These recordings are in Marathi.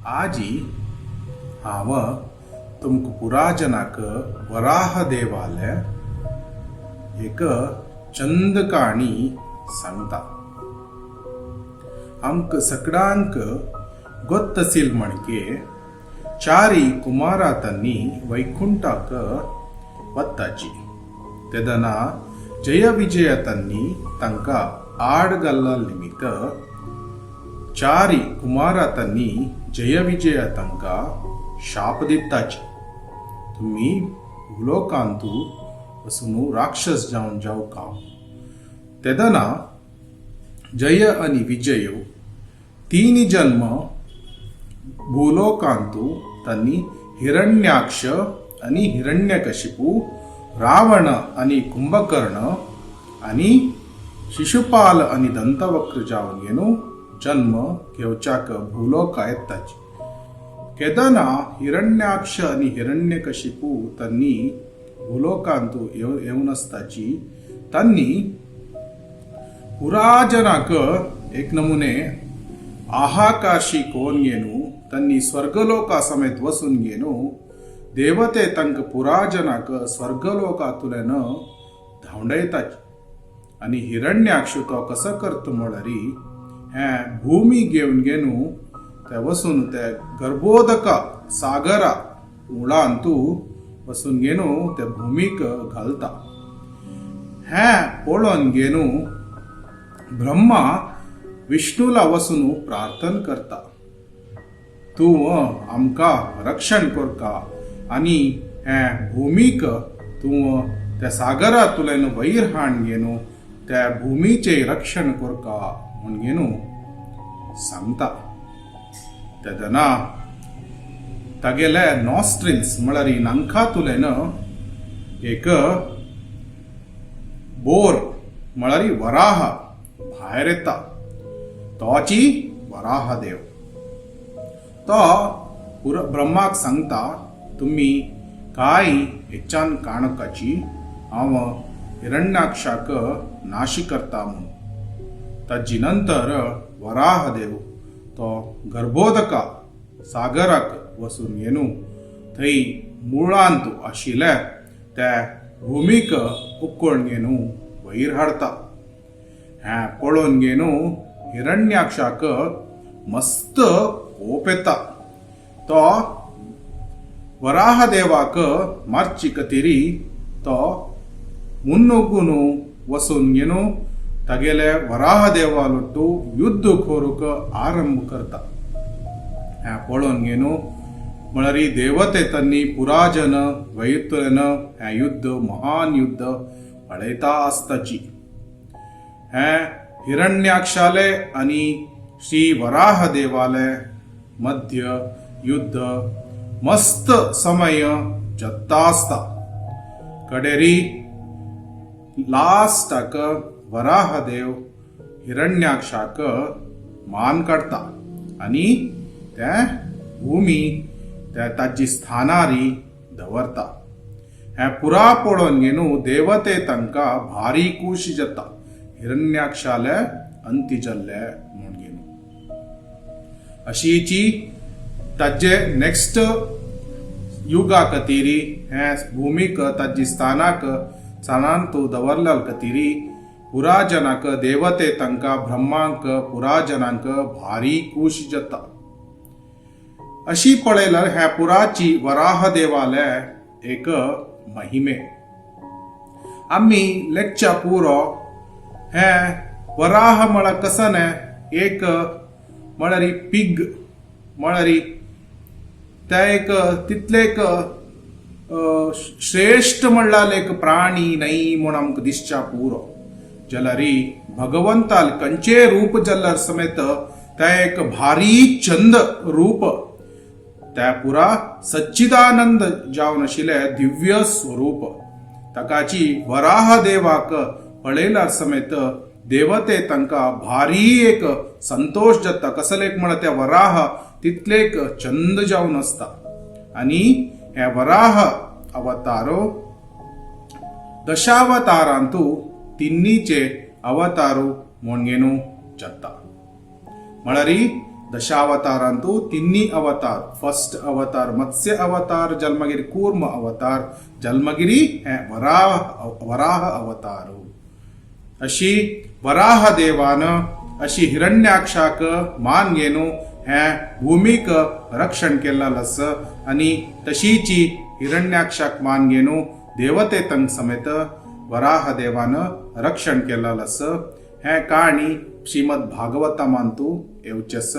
आजी हांव तुमकां पुराजनाक वराह देवाले एक चंद काणी सांगता. आमकां सगळ्यांक गोत्त आशिल्ल म्हणके चारी कुमारा तन्नी वैकुंठाक वत्ताची. तेदना जय विजय तन्नी तांकां आड घालना निमित्त चारी कुमारा तन्नी जय विजय तांकां शाप दिताची. तुम्ही भूलोकांतू वचून राक्षस जावन जावका. तेदना जय आनी विजय तीन जन्म भूलोकांतू तांणी हिरण्याक्ष आनी हिरण्यकशिपू, रावण आनी कुंभकर्ण आनी शिशुपाल आनी दंतवक्र जावन गेनू जन्म घेवच्याक भूलोका येताची. केदना हिरण्याक्ष आनी हिरण्यकशिपू तांणी भूलोकांतू येवन आसताची तांणी पुराजनाक एक नमुने आहाकाशी कोण गेनू तांणी स्वर्गलोका समेत वसून गेनू देवते तांकां पुराजनाक स्वर्गलोकांतल्यान धांवडयताची. आनी हिरण्याक्ष तो कसो करता म्हळ्यार हे भूमी घेवन गेनू ते वसून ते गर्भोदका सागरा मुळांतू वसून गेनू ते भूमीक घालता. हे पळोवन गेनू ब्रह्मा विष्णूला वसून प्रार्थना करता, तूं आमकां रक्षण करता आनी हे भूमीक तूं त्या सागरांतल्यान वयर हाड गेनू त्या भूमीचे रक्षण करता म्हण गेनू सांगता. तेदना तागेले नॉस्ट्रिल्स म्हळ्यार नांखांतल्यान एक बोर म्हळ्यार वराह भायर येता. तोची वराह देव. तो ब्रह्माक सांगता, तुम्ही कांय हेच्यान काणकाची हांव हिरण्याक्षाक नाश करता म्हणून. ताजी नंतर वराह देव तो गर्भोदका सागराक वसून गेनू थंय मुळांत आशिल्ले त्या भूमीक उखलून गेनू वयर हाडता. हे पळोवन गेनू हिरण्याक्षाक मस्त कोप येता. तो वराह देवाक मारची खातीर तो मुन्नुगून वसून गेनू तागेले वराह देवालोट्टू युद्ध करूंक आरंभ करता. हे पळोवन गेनू म्हळ्यार देवते तांणी पुराजन वैतल्यान हे युद्ध महान युद्ध पळयता आसताची. हे हिरण्याक्षाले आनी श्री वराह देवाले मध्य युद्ध मस्त समय जत्ता आसता. कडेरी लास्टाक वराह देव हिरण्याक्षाक मान काडता आनी ते भूमी ताजी स्थानारी दवरता. हे पुरा पळोवन गेनू देवते तांकां भारी खूश जाता. हिरण्याक्षाले अंती जाल्ले म्हूण गेनू. अशीची ताजे नेक्स्ट युगा खातीर हे भूमीक ताजी स्थानांत दवरल्या खातीर पुराजनाक देवते तांकां ब्रह्मांक पुराजनांक भारी खूश जाता. अशी पळयल्यार हे पुराची वराह देवाले एक महिमे. आमी लेक्चा पुरो हे वराह म्हळ्यार कसं न्हय एक म्हळ्यार पिग म्हळ्यार ते एक तितले एक श्रेष्ठ म्हणल्यार एक प्राणी न्हय म्हूण आमकां दिसच्या पुरो. जाल्यार भगवंताल खंयचे रूप जाल्यार समेत ते एक भारी चंद रूप त्या पुरा सच्चिदानंद जावन आशिल्ले दिव्य स्वरूप. ताकाची वराह देवाक पळयल्यार समेत देवते तांकां भारी एक संतोष जाता. कसले एक म्हळ्यार त्या वराह तितलेक चंद जावन आसता. आनी हे वराह अवतारो दशावतारांतू तिन्नीचे अवतारू म्हण गेनू जाता. म्हळ्यार दशावतारांतू तिन्ही अवतार फर्स्ट अवतार मत्स्य अवतार जन्मगिरी कूर्म अवतार जन्मगिरी हे वराह अवतार अशी वराह देवान अशी हिरण्याक्षाक मान घेणू हे भूमीक रक्षण केला लस आणि तशीची हिरण्याक्षाक मान घेणू देवते तंग समेत वराह देवान रक्षण केला लस हे कहाणी श्रीमद भागवता मानतू येवचस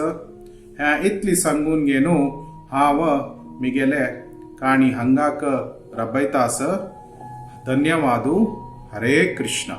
हे इतली सांगून घेणू हांव मिगेले कहाणी हंगाक रबयतास धन्यवादू हरे कृष्ण।